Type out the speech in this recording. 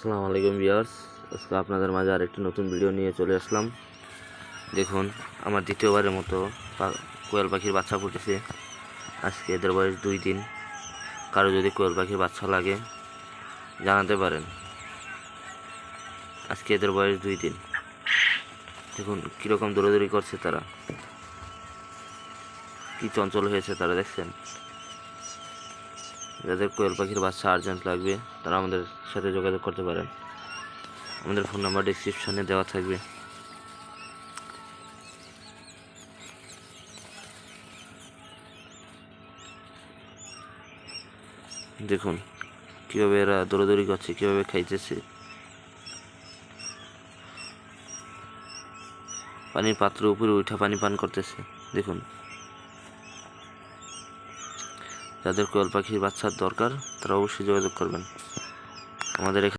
আসসালামু আলাইকুম ভিউয়ার্স, আজকে আপনাদের মাঝে আরেকটি নতুন ভিডিও নিয়ে চলে আসলাম। দেখুন, আমার দ্বিতীয়বারের মতো কোয়েল পাখির বাচ্চা ফুটেছে। আজকে এদের বয়স 2 দিন। কারো যদি কোয়েল পাখির বাচ্চা লাগে জানাতে পারেন। আজকে এদের বয়স 2 দিন। দেখুন কীরকম দৌড়াদৌড়ি করছে তারা, কি চঞ্চল হয়েছে তারা, দেখছেন? যাদের কোয়েল পাখির বাচ্চা আর্জেন্ট লাগবে তারা আমাদের সাথে যোগাযোগ করতে পারেন। আমাদের ফোন নাম্বার ডেসক্রিপশনে দেওয়া থাকবে। দেখুন কীভাবে এরা দৌড়াদৌড়ি করছে, কীভাবে খাইতেছে। পানির পাত্রের উপরে উঠা পানি পান করতেছে। দেখুন, যাদের কোয়েল পাখির বাচ্চার দরকার তারা অবশ্যই যোগাযোগ করবেন আমাদের এখানে।